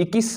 21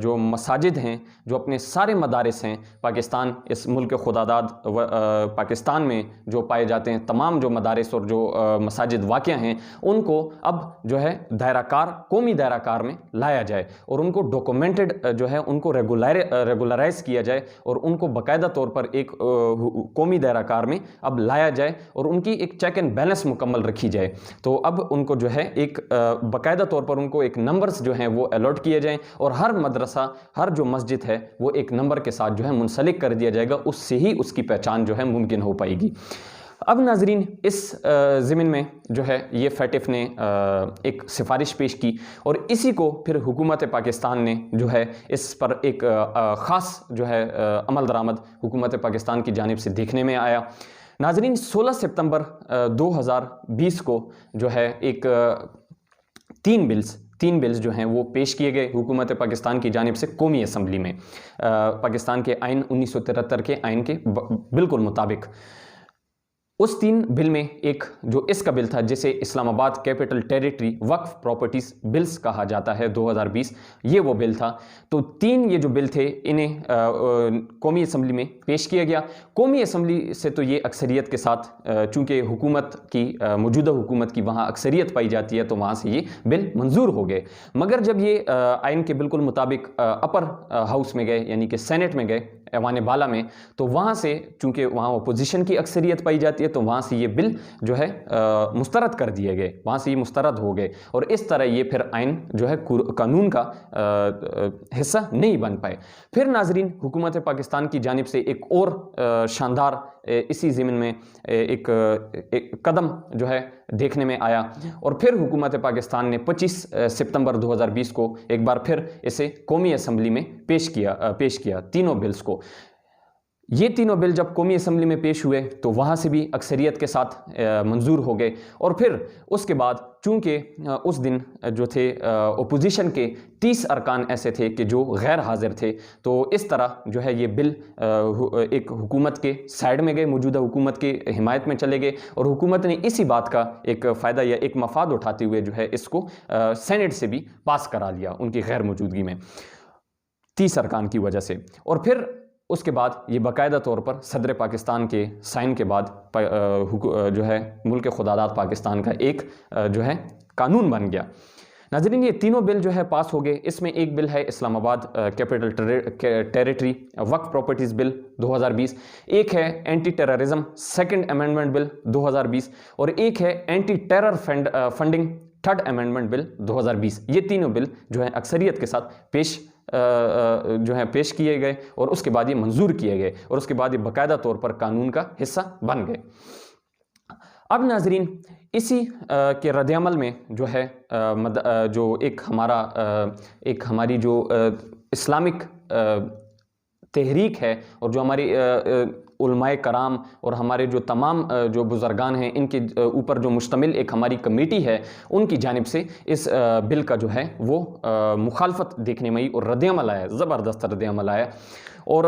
جو مساجد ہیں، جو اپنے سارے مدارس ہیں پاکستان، اس ملک خداداد پاکستان میں جو پائے جاتے ہیں، تمام جو مدارس اور جو مساجد واقع ہیں، ان کو اب جو ہے دائرہ کار، قومی دائرہ کار میں لایا جائے اور ان کو ڈاکومنٹڈ جو ہے ان کو ریگولرائز کیا جائے اور ان کو باقاعدہ طور پر ایک قومی دائرہ کار میں اب لایا جائے اور ان کی ایک چیک اینڈ بیلنس مکمل رکھی جائے۔ تو اب ان کو جو ہے ایک باقاعدہ طور پر ان کو ایک نمبرز جو ہیں وہ الاٹ کیے جائیں اور ہر مدرسہ، ہر جو مسجد ہے وہ ایک نمبر کے ساتھ جو ہے منسلک کر دیا جائے گا، اس سے ہی اس کی پہچان جو ہے ممکن ہو پائے گی۔ اب ناظرین، اس ضمن میں جو ہے یہ فیٹف نے ایک سفارش پیش کی اور اسی کو پھر حکومت پاکستان نے جو ہے اس پر ایک خاص جو ہے عمل درآمد حکومت پاکستان کی جانب سے دیکھنے میں آیا۔ ناظرین، 16 ستمبر 2020 کو جو ہے ایک تین بلز جو ہیں وہ پیش کیے گئے حکومت پاکستان کی جانب سے قومی اسمبلی میں، پاکستان کے آئین 1973 کے آئین کے بالکل مطابق۔ اس تین بل میں ایک جو اس کا بل تھا جسے اسلام آباد کیپٹل ٹیریٹری وقف پراپرٹیز بلز کہا جاتا ہے 2020، یہ وہ بل تھا۔ تو تین یہ جو بل تھے انہیں قومی اسمبلی میں پیش کیا گیا۔ قومی اسمبلی سے تو یہ اکثریت کے ساتھ، چونکہ حکومت کی موجودہ حکومت کی وہاں اکثریت پائی جاتی ہے، تو وہاں سے یہ بل منظور ہو گئے۔ مگر جب یہ آئین کے بالکل مطابق اپر ہاؤس میں گئے، یعنی کہ سینٹ میں گئے، ایوان بالا میں، تو وہاں سے چونکہ وہاں اپوزیشن کی اکثریت پائی جاتی ہے، تو وہاں سے یہ بل جو ہے مسترد کر دیے گئے، وہاں سے یہ مسترد ہو گئے اور اس طرح یہ پھر آئین جو ہے قانون کا حصہ نہیں بن پائے۔ پھر ناظرین، حکومت پاکستان کی جانب سے ایک اور شاندار اسی ضمن میں ایک قدم جو ہے دیکھنے میں آیا اور پھر حکومت پاکستان نے 25 ستمبر 2020 کو ایک بار پھر اسے قومی اسمبلی میں پیش کیا تینوں بلز کو۔ یہ تینوں بل جب قومی اسمبلی میں پیش ہوئے تو وہاں سے بھی اکثریت کے ساتھ منظور ہو گئے اور پھر اس کے بعد چونکہ اس دن جو تھے اپوزیشن کے 30 ارکان ایسے تھے کہ جو غیر حاضر تھے، تو اس طرح جو ہے یہ بل ایک حکومت کے سائیڈ میں گئے، موجودہ حکومت کے حمایت میں چلے گئے اور حکومت نے اسی بات کا ایک فائدہ یا ایک مفاد اٹھاتے ہوئے جو ہے اس کو سینٹ سے بھی پاس کرا لیا ان کی غیر موجودگی میں 30 ارکان کی وجہ سے۔ اور پھر اس کے بعد یہ باقاعدہ طور پر صدر پاکستان کے سائن کے بعد جو ہے ملک خداداد پاکستان کا ایک جو ہے قانون بن گیا۔ ناظرین، یہ تینوں بل جو ہے پاس ہو گئے۔ اس میں ایک بل ہے اسلام آباد کیپٹل ٹیریٹری وقف پراپرٹیز بل 2020، ایک ہے anti terrorism second amendment bill 2020 اور ایک ہے anti terror funding third amendment bill 2020۔ یہ تینوں بل جو ہے اکثریت کے ساتھ پیش کیے گئے اور اس کے بعد یہ منظور کیے گئے اور اس کے بعد یہ باقاعدہ طور پر قانون کا حصہ بن گئے۔ اب ناظرین، اسی کے رد عمل میں جو ہے جو ایک ہماری جو اسلامک تحریک ہے اور جو ہماری علماء کرام اور ہمارے جو تمام جو بزرگان ہیں ان کے اوپر جو مشتمل ایک ہماری کمیٹی ہے، ان کی جانب سے اس بل کا جو ہے وہ مخالفت دیکھنے میں آئی اور رد عمل آیا، زبردست رد عمل آیا۔ اور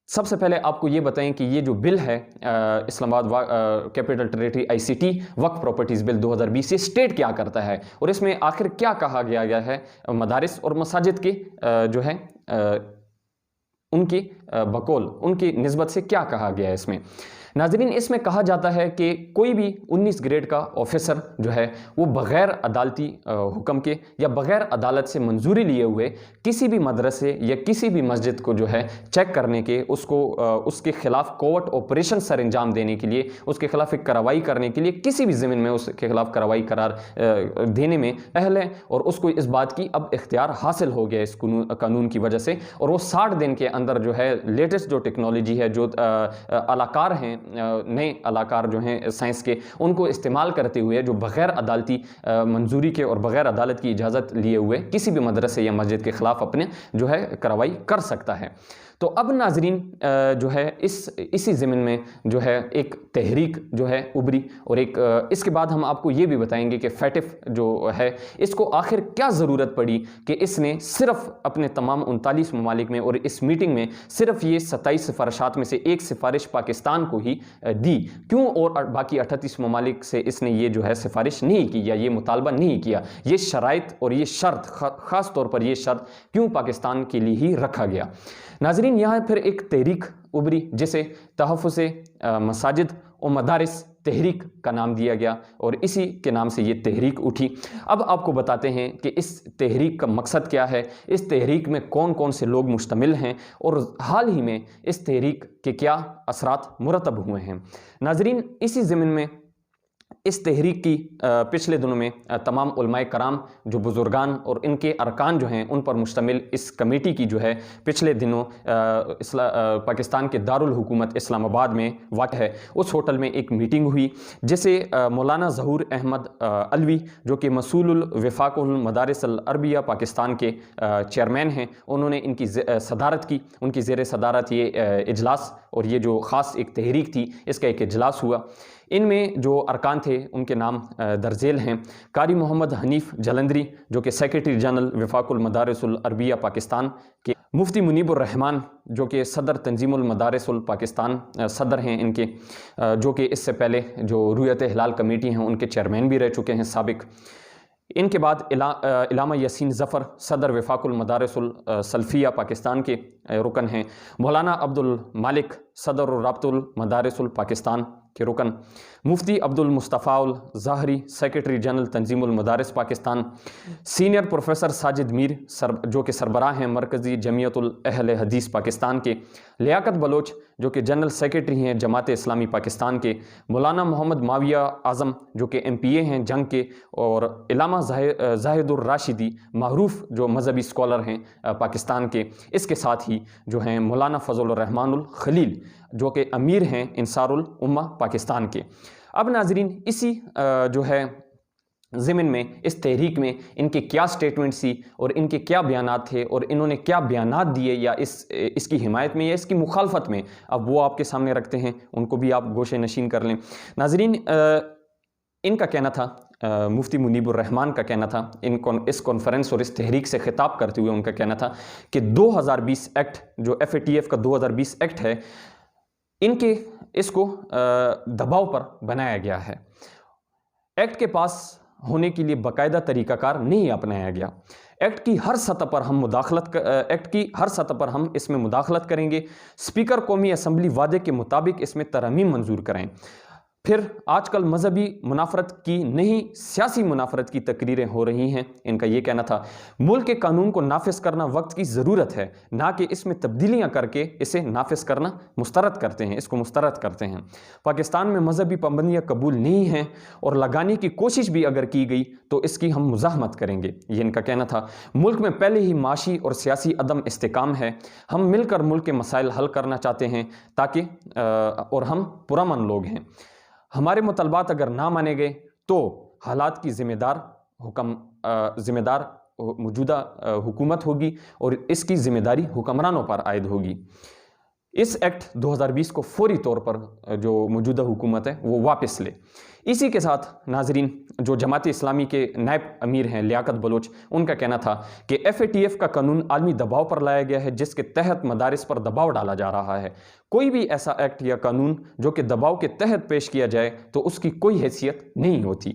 سب سے پہلے آپ کو یہ بتائیں کہ یہ جو بل ہے Islamabad capital territory ICT وقف پراپرٹیز بل 2020، یہ اسٹیٹ کیا کرتا ہے اور اس میں آخر کیا کہا گیا ہے مدارس اور مساجد کے جو ہے ان کی بقول، ان کی نسبت سے کیا کہا گیا ہے اس میں؟ ناظرین، اس میں کہا جاتا ہے کہ کوئی بھی 19 گریڈ کا آفیسر جو ہے وہ بغیر عدالتی حکم کے یا بغیر عدالت سے منظوری لیے ہوئے کسی بھی مدرسے یا کسی بھی مسجد کو جو ہے چیک کرنے کے، اس کے خلاف کوورٹ آپریشن سر انجام دینے کے لیے، اس کے خلاف ایک کارروائی کرنے کے لیے، کسی بھی ضمن میں اس کے خلاف کارروائی قرار دینے میں اہل ہے اور اس کو اس بات کی اب اختیار حاصل ہو گیا اس قانون کی وجہ سے۔ اور وہ 60 دن کے اندر جو ہے لیٹسٹ جو ٹیکنالوجی ہے، جو علاقار ہیں، نئے علاقار جو ہیں سائنس کے، ان کو استعمال کرتے ہوئے جو بغیر عدالتی منظوری کے اور بغیر عدالت کی اجازت لیے ہوئے کسی بھی مدرسے یا مسجد کے خلاف اپنے جو ہے کارروائی کر سکتا ہے۔ تو اب ناظرین جو ہے اسی ضمن میں جو ہے ایک تحریک جو ہے ابری، اور ایک اس کے بعد ہم آپ کو یہ بھی بتائیں گے کہ فیٹف جو ہے اس کو آخر کیا ضرورت پڑی کہ اس نے صرف اپنے تمام 39 ممالک میں اور اس میٹنگ میں صرف یہ 27 سفارشات میں سے ایک سفارش پاکستان کو ہی دی، کیوں اور باقی 38 ممالک سے اس نے یہ جو ہے سفارش نہیں کی یا یہ مطالبہ نہیں کیا، یہ شرائط اور یہ شرط خاص طور پر یہ شرط کیوں پاکستان کے لیے ہی رکھا گیا؟ ناظرین یہاں پھر ایک تحریک ابری جسے تحفظ مساجد و مدارس تحریک کا نام دیا گیا، اور اسی کے نام سے یہ تحریک اٹھی۔ اب آپ کو بتاتے ہیں کہ اس تحریک کا مقصد کیا ہے، اس تحریک میں کون کون سے لوگ مشتمل ہیں، اور حال ہی میں اس تحریک کے کیا اثرات مرتب ہوئے ہیں۔ ناظرین اسی ضمن میں اس تحریک کی پچھلے دنوں میں تمام علماء کرام جو بزرگان اور ان کے ارکان جو ہیں ان پر مشتمل اس کمیٹی کی جو ہے پچھلے دنوں پاکستان کے دارالحکومت اسلام آباد میں واقع ہے اس ہوٹل میں ایک میٹنگ ہوئی، جسے مولانا ظہور احمد علوی جو کہ مسئول الوفاق المدارس العربیہ پاکستان کے چیئرمین ہیں، انہوں نے ان کی صدارت کی، ان کی زیر صدارت یہ اجلاس اور یہ جو خاص ایک تحریک تھی اس کا ایک اجلاس ہوا۔ ان میں جو ارکان تھے ان کے نام درذیل ہیں: قاری محمد حنیف جلندری جو کہ سیکریٹری جنرل وفاق المدارس العربیہ پاکستان کے، مفتی منیب الرحمان جو کہ صدر تنظیم المدارس الپاکستان صدر ہیں ان کے، جو کہ اس سے پہلے جو رؤیت ہلال کمیٹی ہیں ان کے چیئرمین بھی رہ چکے ہیں سابق۔ ان کے بعد علامہ یاسین ظفر صدر وفاق المدارس السلفیہ پاکستان کے رکن ہیں، مولانا عبد المالک صدر رابطہ المدارس الپاکستان کے رکن، مفتی عبد المصطفیٰ الظاہری سیکریٹری جنرل تنظیم المدارس پاکستان، سینئر پروفیسر ساجد میر جو کہ سربراہ ہیں مرکزی جمعیت الاہل حدیث پاکستان کے، لیاقت بلوچ جو کہ جنرل سیکریٹری ہیں جماعت اسلامی پاکستان کے، مولانا محمد معاویہ اعظم جو کہ MPA ہیں جنگ کے، اور علامہ زاہد الراشدی معروف جو مذہبی اسکالر ہیں پاکستان کے، اس کے ساتھ ہی جو ہیں مولانا فضل الرحمان الخلیل جو کہ امیر ہیں انصار الامہ پاکستان کے۔ اب ناظرین اسی جو ہے ضمن میں اس تحریک میں ان کے کیا سٹیٹمنٹس تھی اور ان کے کیا بیانات تھے اور انہوں نے کیا بیانات دیے یا اس کی حمایت میں یا اس کی مخالفت میں، اب وہ آپ کے سامنے رکھتے ہیں، ان کو بھی آپ گوشے نشین کر لیں۔ ناظرین ان کا کہنا تھا، مفتی منیب الرحمان کا کہنا تھا، اس کانفرنس اور اس تحریک سے خطاب کرتے ہوئے ان کا کہنا تھا کہ 2020 ایکٹ جو FATF کا 2020 ایکٹ ہے، اس کو دباؤ پر بنایا گیا ہے۔ ایکٹ کے پاس ہونے کے لیے باقاعدہ طریقہ کار نہیں اپنایا گیا۔ ایکٹ کی ہر سطح پر ہم اس میں مداخلت کریں گے۔ اسپیکر قومی اسمبلی وعدے کے مطابق اس میں ترامیم منظور کریں۔ پھر آج کل مذہبی منافرت کی نہیں سیاسی منافرت کی تقریریں ہو رہی ہیں، ان کا یہ کہنا تھا۔ ملک کے قانون کو نافذ کرنا وقت کی ضرورت ہے، نہ کہ اس میں تبدیلیاں کر کے اسے نافذ کرنا مسترد کرتے ہیں۔ پاکستان میں مذہبی پابندیاں قبول نہیں ہیں اور لگانے کی کوشش بھی اگر کی گئی تو اس کی ہم مزاحمت کریں گے، یہ ان کا کہنا تھا۔ ملک میں پہلے ہی معاشی اور سیاسی عدم استحکام ہے، ہم مل کر ملک کے مسائل حل کرنا چاہتے ہیں اور ہم پرامن لوگ ہیں۔ ہمارے مطالبات اگر نہ مانے گئے تو حالات کی ذمہ دار موجودہ حکومت ہوگی اور اس کی ذمہ داری حکمرانوں پر عائد ہوگی۔ اس ایکٹ 2020 کو فوری طور پر جو موجودہ حکومت ہے وہ واپس لے۔ اسی کے ساتھ ناظرین جو جماعت اسلامی کے نائب امیر ہیں لیاقت بلوچ، ان کا کہنا تھا کہ FATF کا قانون عالمی دباؤ پر لایا گیا ہے جس کے تحت مدارس پر دباؤ ڈالا جا رہا ہے۔ کوئی بھی ایسا ایکٹ یا قانون جو کہ دباؤ کے تحت پیش کیا جائے تو اس کی کوئی حیثیت نہیں ہوتی۔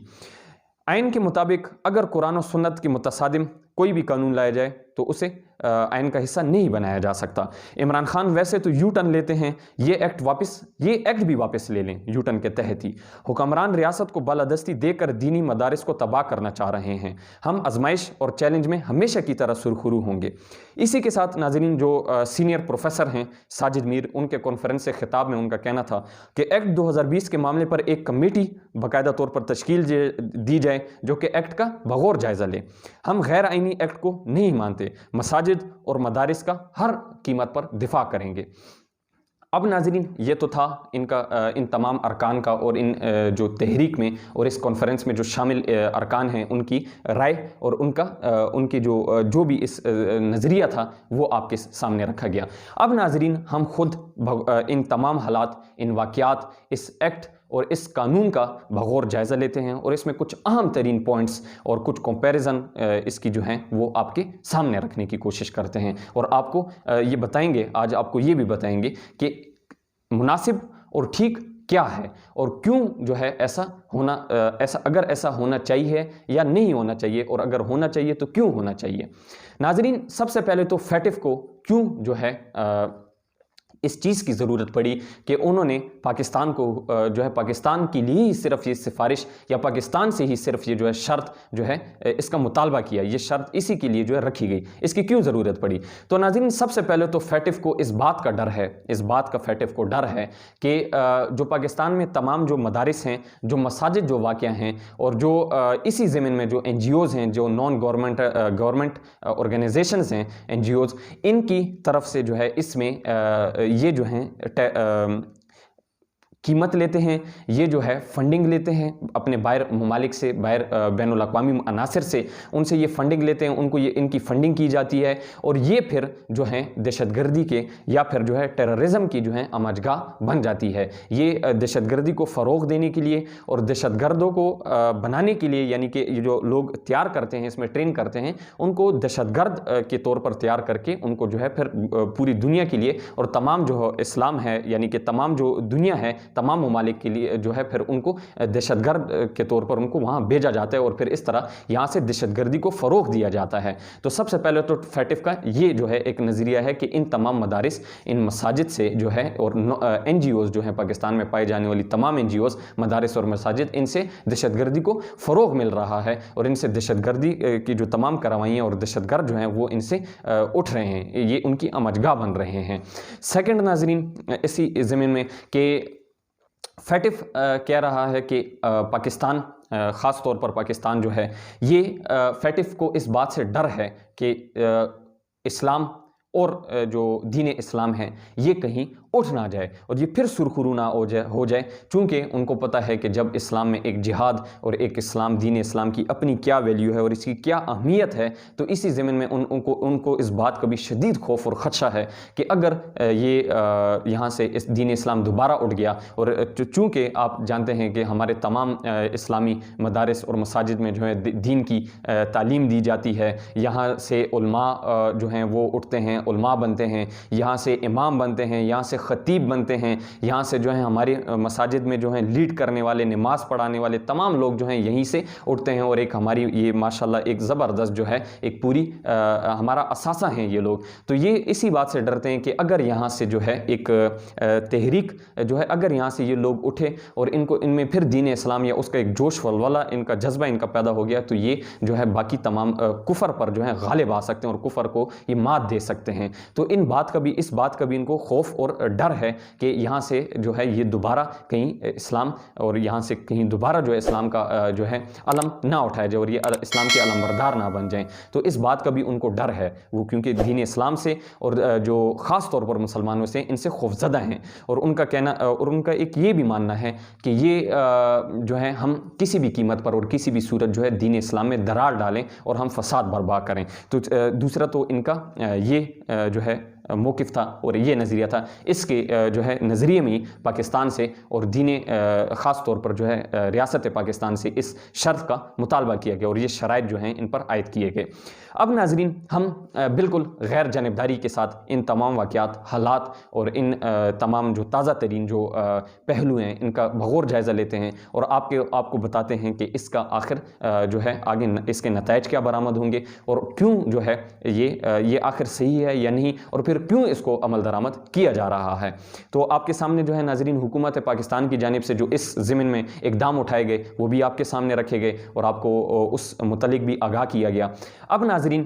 آئین کے مطابق اگر قرآن و سنت کے متصادم کوئی بھی قانون لایا جائے تو اسے آئین کا حصہ نہیں بنایا جا سکتا۔ عمران خان ویسے تو یو ٹرن لیتے ہیں، یہ ایکٹ بھی واپس لے لیں یو ٹرن کے تحت ہی۔ حکمران ریاست کو بالادستی دے کر دینی مدارس کو تباہ کرنا چاہ رہے ہیں۔ ہم آزمائش اور چیلنج میں ہمیشہ کی طرح سرخرو ہوں گے۔ اسی کے ساتھ ناظرین جو سینئر پروفیسر ہیں ساجد میر، ان کے کانفرنس سے خطاب میں ان کا کہنا تھا کہ ایکٹ 2020 کے معاملے پر ایک کمیٹی باقاعدہ طور پر تشکیل دی جائے جو کہ ایکٹ کا بغور جائزہ لے۔ ہم غیر آئینی ایکٹ کو نہیں مانتے، مساجد اور مدارس کا ہر قیمت پر دفاع کریں گے۔ اب ناظرین یہ تو تھا ان تمام ارکان کا اور ان جو تحریک میں اور اس کانفرنس میں جو شامل ارکان ہیں ان کی رائے اور ان کی جو بھی اس نظریہ تھا وہ آپ کے سامنے رکھا گیا۔ اب ناظرین ہم خود ان تمام حالات، ان واقعات، اس ایکٹ اور اس قانون کا بغور جائزہ لیتے ہیں اور اس میں کچھ اہم ترین پوائنٹس اور کچھ کمپیریزن اس کی جو ہیں وہ آپ کے سامنے رکھنے کی کوشش کرتے ہیں، اور آپ کو یہ بتائیں گے، آج آپ کو یہ بھی بتائیں گے کہ مناسب اور ٹھیک کیا ہے اور کیوں جو ہے اگر ایسا ہونا چاہیے یا نہیں ہونا چاہیے، اور اگر ہونا چاہیے تو کیوں ہونا چاہیے۔ ناظرین سب سے پہلے تو فیٹف کو کیوں جو ہے اس چیز کی ضرورت پڑی کہ انہوں نے پاکستان کو جو ہے پاکستان کے لیے ہی صرف یہ سفارش یا پاکستان سے ہی صرف یہ جو ہے شرط جو ہے اس کا مطالبہ کیا، یہ شرط اسی کے لیے جو ہے رکھی گئی، اس کی کیوں ضرورت پڑی؟ تو ناظرین سب سے پہلے تو فیٹف کو اس بات کا ڈر ہے، اس بات کا فیٹف کو ڈر ہے کہ جو پاکستان میں تمام جو مدارس ہیں، جو مساجد جو واقع ہیں، اور جو اسی ضمن میں جو این جی اوز ہیں، جو نان گورنمنٹ آرگنائزیشنز ہیں، این جی اوز، ان کی طرف سے جو ہے اس میں یہ جو ہیں قیمت لیتے ہیں، یہ جو ہے فنڈنگ لیتے ہیں اپنے باہر ممالک سے، باہر بین الاقوامی عناصر سے، ان سے یہ فنڈنگ لیتے ہیں، ان کی فنڈنگ کی جاتی ہے، اور یہ پھر جو ہیں دہشت گردی کے یا پھر جو ہے ٹیررزم کی جو ہے آماجگاہ بن جاتی ہے۔ یہ دہشت گردی کو فروغ دینے کے لیے اور دہشت گردوں کو بنانے کے لیے، یعنی کہ یہ جو لوگ تیار کرتے ہیں، اس میں ٹرین کرتے ہیں، ان کو دہشت گرد کے طور پر تیار کر کے ان کو جو ہے پھر پوری دنیا کے لیے اور تمام جو اسلام ہے، یعنی کہ تمام جو دنیا ہے، تمام ممالک کے لیے جو ہے پھر ان کو دہشت گرد کے طور پر ان کو وہاں بھیجا جاتا ہے، اور پھر اس طرح یہاں سے دہشت گردی کو فروغ دیا جاتا ہے۔ تو سب سے پہلے تو فیٹف کا یہ جو ہے ایک نظریہ ہے کہ ان تمام مدارس، ان مساجد سے جو ہے، اور این جی اوز جو ہیں پاکستان میں پائی جانے والی تمام این جی اوز، مدارس اور مساجد، ان سے دہشت گردی کو فروغ مل رہا ہے، اور ان سے دہشت گردی کی جو تمام کاروائیاں اور دہشت گرد جو ہیں وہ ان سے اٹھ رہے ہیں، یہ ان کی آماجگاہ بن رہے ہیں۔ سیکنڈ ناظرین اسی زمین میں کہ فیٹف کہہ رہا ہے کہ پاکستان، خاص طور پر پاکستان جو ہے، یہ فیٹف کو اس بات سے ڈر ہے کہ اسلام اور جو دین اسلام ہے یہ کہیں اٹھ نہ جائے اور یہ پھر سرخرو نہ ہو جائے، چونکہ ان کو پتہ ہے کہ جب اسلام میں ایک جہاد اور ایک دین اسلام کی اپنی کیا ویلیو ہے اور اس کی کیا اہمیت ہے، تو اسی زمین میں ان کو اس بات کا بھی شدید خوف اور خدشہ ہے کہ اگر یہ یہاں سے اس دین اسلام دوبارہ اٹھ گیا، اور چونکہ آپ جانتے ہیں کہ ہمارے تمام اسلامی مدارس اور مساجد میں جو ہے دین کی تعلیم دی جاتی ہے، یہاں سے علماء جو ہیں وہ اٹھتے ہیں، علماء بنتے ہیں، یہاں سے امام بنتے ہیں، یہاں سے خطیب بنتے ہیں، یہاں سے جو ہیں ہماری مساجد میں جو ہیں لیڈ کرنے والے، نماز پڑھانے والے تمام لوگ جو ہیں یہیں سے اٹھتے ہیں، اور ایک ہماری یہ ماشاءاللہ ایک زبردست جو ہے ایک پوری ہمارا اثاثہ ہیں یہ لوگ۔ تو یہ اسی بات سے ڈرتے ہیں کہ اگر یہاں سے جو ہے ایک تحریک جو ہے، اگر یہاں سے یہ لوگ اٹھے اور ان میں پھر دین اسلام یا اس کا ایک جوش ولولہ، ان کا جذبہ ان کا پیدا ہو گیا، تو یہ جو ہے باقی تمام کفر پر جو ہے غالب آ سکتے ہیں اور کفر کو یہ مات دے سکتے ہیں۔ تو اس بات کا بھی ان کو خوف اور ڈر ہے کہ یہاں سے جو ہے یہ دوبارہ کہیں اسلام، اور یہاں سے کہیں دوبارہ جو ہے اسلام کا جو ہے علم نہ اٹھایا جائے اور یہ اسلام کے علم بردار نہ بن جائیں۔ تو اس بات کا بھی ان کو ڈر ہے، وہ کیونکہ دین اسلام سے اور جو خاص طور پر مسلمانوں سے ان سے خوفزدہ ہیں، اور ان کا کہنا اور ان کا ایک یہ بھی ماننا ہے کہ یہ جو ہے ہم کسی بھی قیمت پر اور کسی بھی صورت جو ہے دین اسلام میں درار ڈالیں اور ہم فساد برپا کریں۔ تو دوسرا تو ان کا یہ جو ہے موقف تھا اور یہ نظریہ تھا، اس کے جو ہے نظریے میں پاکستان سے اور دین خاص طور پر جو ہے ریاست پاکستان سے اس شرط کا مطالبہ کیا گیا اور یہ شرائط جو ہیں ان پر عائد کیے گئے۔ اب ناظرین ہم بالکل غیر جانبداری کے ساتھ ان تمام واقعات، حالات اور ان تمام جو تازہ ترین جو پہلو ہیں ان کا بغور جائزہ لیتے ہیں اور آپ کو بتاتے ہیں کہ اس کا آخر جو ہے آگے اس کے نتائج کیا برآمد ہوں گے اور کیوں جو ہے یہ آخر صحیح ہے یا نہیں، اور پھر کیوں اس کو عمل درآمد کیا جا رہا ہے۔ تو آپ کے سامنے جو ہے ناظرین حکومت پاکستان کی جانب سے جو اس ضمن میں اقدام اٹھائے گئے وہ بھی آپ کے سامنے رکھے گئے اور آپ کو اس متعلق بھی آگاہ کیا گیا۔ اب ناظرین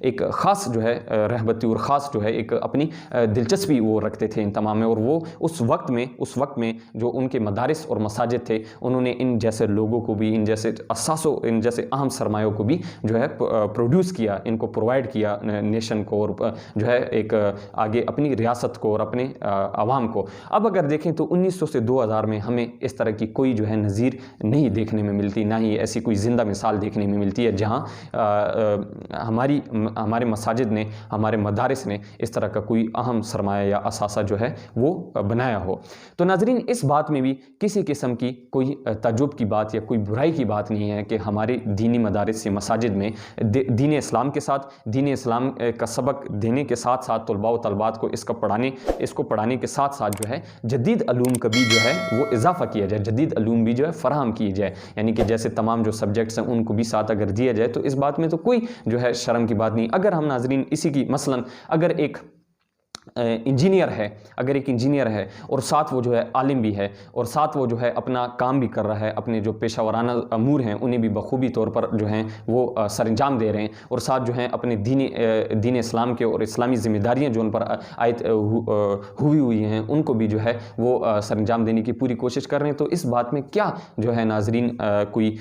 ایک خاص جو ہے رغبتی اور خاص جو ہے ایک اپنی دلچسپی وہ رکھتے تھے ان تمام میں، اور وہ اس وقت میں جو ان کے مدارس اور مساجد تھے انہوں نے ان جیسے لوگوں کو بھی، ان جیسے اساسوں، ان جیسے اہم سرمایوں کو بھی جو ہے پروڈیوس کیا، ان کو پرووائڈ کیا نیشن کو، اور جو ہے ایک آگے اپنی ریاست کو اور اپنے عوام کو۔ اب اگر دیکھیں تو 1900 سے 2000 میں ہمیں اس طرح کی کوئی جو ہے نظیر نہیں دیکھنے میں ملتی، نہ ہی ایسی کوئی زندہ مثال دیکھنے میں ملتی ہے جہاں ہمارے مساجد نے، ہمارے مدارس نے اس طرح کا کوئی اہم سرمایہ یا اثاثہ جو ہے وہ بنایا ہو۔ تو ناظرین، اس بات میں بھی کسی قسم کی کوئی تعجب کی بات یا کوئی برائی کی بات نہیں ہے کہ ہمارے دینی مدارس سے مساجد میں دین اسلام کے ساتھ، دین اسلام کا سبق دینے کے ساتھ ساتھ طلباء و طالبات کو اس کو پڑھانے کے ساتھ ساتھ جو ہے جدید علوم کا بھی جو ہے وہ اضافہ کیا جائے، جدید علوم بھی جو ہے فراہم کیے جائے، یعنی کہ جیسے تمام جو سبجیکٹس ہیں ان کو بھی ساتھ اگر دیا جائے تو اس بات میں تو کوئی جو ہے شرم کی بات نہیں۔ اگر ہم ناظرین اسی کی مثلاً اگر ایک انجینئر ہے اور ساتھ وہ جو ہے عالم بھی ہے، اور ساتھ وہ جو ہے اپنا کام بھی کر رہا ہے، اپنے جو پیشہ ورانہ امور ہیں انہیں بھی بخوبی طور پر جو ہیں وہ سر انجام دے رہے ہیں، اور ساتھ جو ہیں اپنے دین اسلام کے اور اسلامی ذمہ داریاں جو ان پر عائد ہوئی ہیں ان کو بھی جو ہے وہ سر انجام دینے کی پوری کوشش کر رہے ہیں، تو اس بات میں کیا جو ہے ناظرین کوئی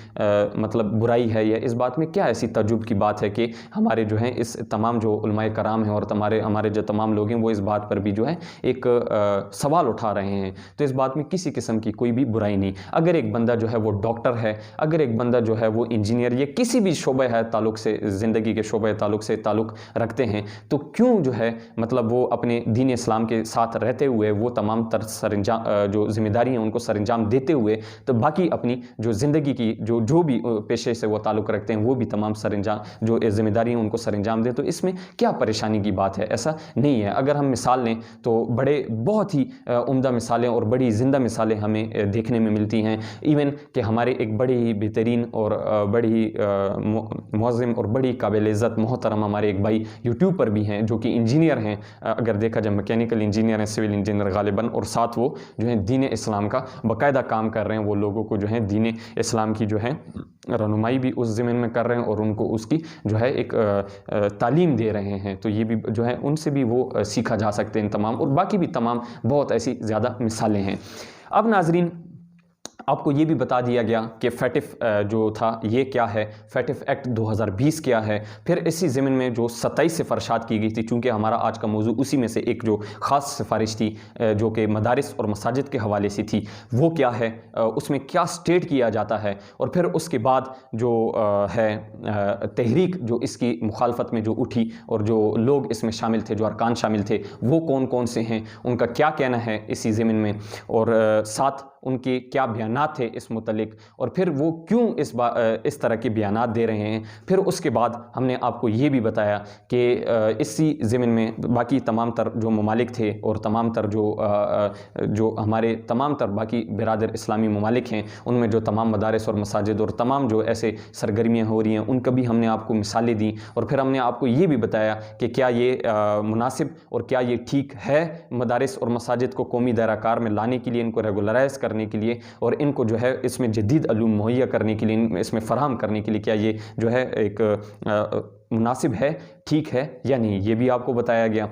مطلب برائی ہے، یا اس بات میں کیا ایسی تعجب کی بات ہے کہ ہمارے جو ہیں اس تمام جو علماء کرام ہیں اور ہمارے جو تمام لوگ ہیں وہ اس بات پر بھی جو ہے ایک سوال اٹھا رہے ہیں۔ تو اس بات میں کسی قسم کی کوئی بھی برائی نہیں۔ اگر ایک بندہ جو ہے وہ ڈاکٹر ہے، اگر ایک بندہ جو ہے وہ انجینئر یا کسی بھی شعبہ ہے تعلق سے، زندگی کے شعبہ تعلق سے تعلق رکھتے ہیں، تو کیوں جو ہے مطلب وہ اپنے دین اسلام کے ساتھ رہتے ہوئے وہ تمام تر جو ذمہ داری ہیں ان کو سر انجام دیتے ہوئے تو باقی اپنی جو زندگی کی جو بھی پیشے سے وہ تعلق رکھتے ہیں وہ بھی تمام سر انجام جو ذمہ داری ہیں ان کو سر انجام دیں، تو اس میں کیا پریشانی کی بات ہے؟ ایسا نہیں ہے۔ اگر ہم مثال لیں تو بہت ہی عمدہ مثالیں اور بڑی زندہ مثالیں ہمیں دیکھنے میں ملتی ہیں، ایون کہ ہمارے ایک بڑے ہی بہترین اور بڑی ہی معظم اور بڑی قابل عزت محترم ہمارے ایک بھائی یوٹیوب پر بھی ہیں جو کہ انجینئر ہیں، اگر دیکھا جائے میکینیکل انجینئر ہیں، سول انجینئر غالباً، اور ساتھ وہ جو ہے دین اسلام کا باقاعدہ کام کر رہے ہیں، وہ لوگوں کو جو ہے دین اسلام کی جو ہے رہنمائی بھی اس ضمن میں کر رہے ہیں اور ان کو اس کی جو ہے ایک تعلیم دے رہے ہیں، تو یہ بھی جو ہے ان سے بھی وہ سیکھا جا سکتے ہیں تمام، اور باقی بھی تمام بہت ایسی زیادہ مثالیں ہیں۔ اب ناظرین آپ کو یہ بھی بتا دیا گیا کہ فیٹف جو تھا یہ کیا ہے، فیٹف ایکٹ 2020 کیا ہے، پھر اسی ضمن میں جو 27 سفارشات کی گئی تھی، چونکہ ہمارا آج کا موضوع اسی میں سے ایک جو خاص سفارش تھی جو کہ مدارس اور مساجد کے حوالے سے تھی، وہ کیا ہے، اس میں کیا سٹیٹ کیا جاتا ہے، اور پھر اس کے بعد جو ہے تحریک جو اس کی مخالفت میں جو اٹھی اور جو لوگ اس میں شامل تھے، جو ارکان شامل تھے، وہ کون کون سے ہیں، ان کا کیا کہنا ہے اسی ضمن میں، اور ساتھ ان کے کیا بیانات تھے اس متعلق، اور پھر وہ کیوں اس طرح کے بیانات دے رہے ہیں۔ پھر اس کے بعد ہم نے آپ کو یہ بھی بتایا کہ اسی ضمن میں باقی تمام تر جو ممالک تھے اور تمام تر جو ہمارے تمام تر باقی برادر اسلامی ممالک ہیں، ان میں جو تمام مدارس اور مساجد اور تمام جو ایسے سرگرمیاں ہو رہی ہیں ان کا بھی ہم نے آپ کو مثالیں دیں، اور پھر ہم نے آپ کو یہ بھی بتایا کہ کیا یہ مناسب اور کیا یہ ٹھیک ہے مدارس اور مساجد کو قومی دائرہ کار میں لانے کے لیے، ان کو ریگولرائز کرنے کے لیے، اور ان کو جو ہے اس میں جدید علوم مہیا کرنے کے لیے، اس میں فراہم کرنے کے لیے، کیا یہ جو ہے ایک مناسب ہے، ٹھیک ہے یا نہیں، یہ بھی آپ کو بتایا گیا۔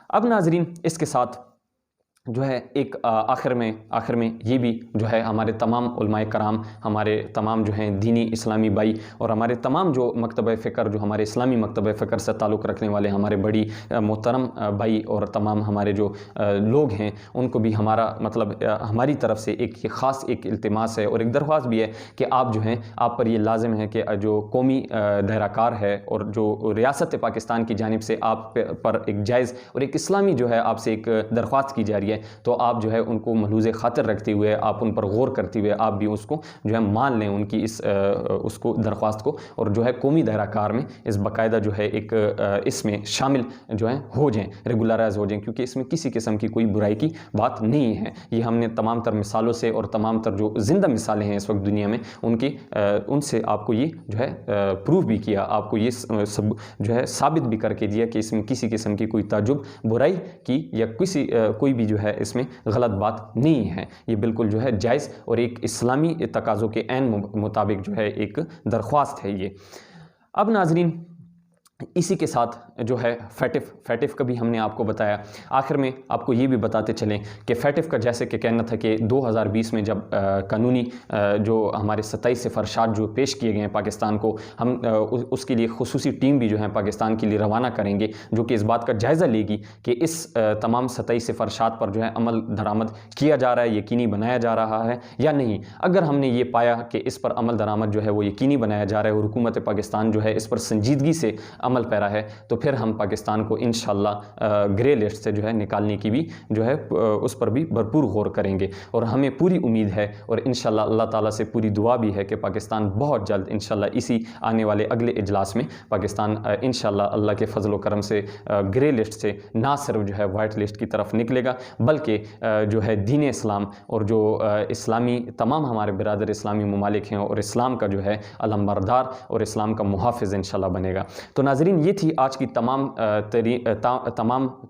اب ناظرین اس کے ساتھ جو ہے ایک آخر میں یہ بھی جو ہے ہمارے تمام علماء کرام، ہمارے تمام جو ہیں دینی اسلامی بھائی، اور ہمارے تمام جو مکتبہ فکر، جو ہمارے اسلامی مکتبہ فکر سے تعلق رکھنے والے ہمارے بڑی محترم بھائی اور تمام ہمارے جو لوگ ہیں، ان کو بھی ہمارا مطلب ہماری طرف سے ایک خاص ایک التماس ہے اور ایک درخواست بھی ہے کہ آپ جو ہیں، آپ پر یہ لازم ہے کہ جو قومی دائرہ کار ہے اور جو ریاست پاکستان کی جانب سے آپ پر ایک جائز اور ایک اسلامی جو ہے آپ سے ایک درخواست کی جا رہی ہے، تو آپ جو ہے ان کو ملحوظ خاطر رکھتے ہوئے، آپ ان پر غور کرتے ہوئے، آپ بھی اس کو جو ہے مان لیں، ان کی اس کو درخواست کو، اور جو ہے قومی دائرہ کار میں اس باقاعدہ جو ہے ایک اس میں شامل جو ہے ہو جائیں، ریگولرائز ہو جائیں، کیونکہ اس میں کسی قسم کی کوئی برائی کی بات نہیں ہے۔ یہ ہم نے تمام تر مثالوں سے اور تمام تر جو زندہ مثالیں ہیں اس وقت دنیا میں ان سے آپ کو یہ جو ہے پروف بھی کیا، آپ کو یہ سب جو ہے ثابت بھی کر کے دیا کہ اس میں کسی قسم کی کوئی تعجب، برائی کی یا کوئی بھی جو ہے اس میں غلط بات نہیں ہے، یہ بالکل جو ہے جائز اور ایک اسلامی تقاضوں کے عین مطابق جو ہے ایک درخواست ہے یہ۔ اب ناظرین اسی کے ساتھ جو ہے فیٹف کا بھی ہم نے آپ کو بتایا. آخر میں آپ کو یہ بھی بتاتے چلیں کہ فیٹف کا جیسے کہ کہنا تھا کہ 2020 میں جب قانونی جو ہمارے 27 سفارشات جو پیش کیے گئے ہیں پاکستان کو, ہم اس کے لیے خصوصی ٹیم بھی جو ہے پاکستان کے لیے روانہ کریں گے جو کہ اس بات کا جائزہ لے گی کہ اس تمام 27 سفارشات پر جو ہے عمل درآمد کیا جا رہا ہے, یقینی بنایا جا رہا ہے یا نہیں. اگر ہم نے یہ پایا کہ اس پر عمل درآمد جو ہے وہ یقینی بنایا جا رہا ہے اور حکومت پاکستان جو ہے اس پر سنجیدگی سے عمل پیرا ہے, تو پھر ہم پاکستان کو انشاءاللہ گرے لسٹ سے جو ہے نکالنے کی بھی جو ہے اس پر بھی بھرپور غور کریں گے. اور ہمیں پوری امید ہے اور انشاءاللہ اللہ تعالیٰ سے پوری دعا بھی ہے کہ پاکستان بہت جلد انشاءاللہ اسی آنے والے اگلے اجلاس میں پاکستان انشاءاللہ اللہ کے فضل و کرم سے گرے لسٹ سے نہ صرف جو ہے وائٹ لسٹ کی طرف نکلے گا, بلکہ جو ہے دین اسلام اور جو اسلامی تمام ہمارے برادر اسلامی ممالک ہیں اور اسلام کا جو ہے علمبردار اور اسلام کا محافظ انشاءاللہ بنے گا. تو ناظرین یہ تھی آج کی تمام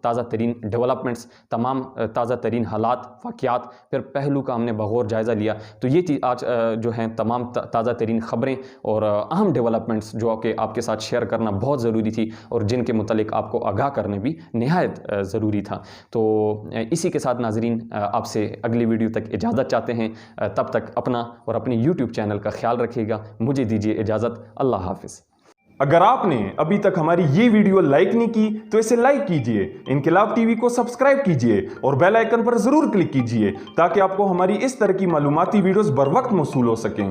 تازہ ترین ڈیولپمنٹس, تمام تازہ ترین حالات, واقعات, پھر پہلو کا ہم نے بغور جائزہ لیا. تو یہ تھی آج جو ہیں تمام تازہ ترین خبریں اور اہم ڈیولپمنٹس جو کہ آپ کے ساتھ شیئر کرنا بہت ضروری تھی اور جن کے متعلق آپ کو آگاہ کرنے بھی نہایت ضروری تھا. تو اسی کے ساتھ ناظرین آپ سے اگلی ویڈیو تک اجازت چاہتے ہیں. تب تک اپنا اور اپنے یوٹیوب چینل کا خیال رکھیے گا. مجھے دیجیے اجازت. اللہ حافظ. اگر آپ نے ابھی تک ہماری یہ ویڈیو لائک نہیں کی تو اسے لائک کیجئے, انقلاب ٹی وی کو سبسکرائب کیجئے اور بیل آئیکن پر ضرور کلک کیجئے تاکہ آپ کو ہماری اس طرح کی معلوماتی ویڈیوز بر وقت موصول ہو سکیں.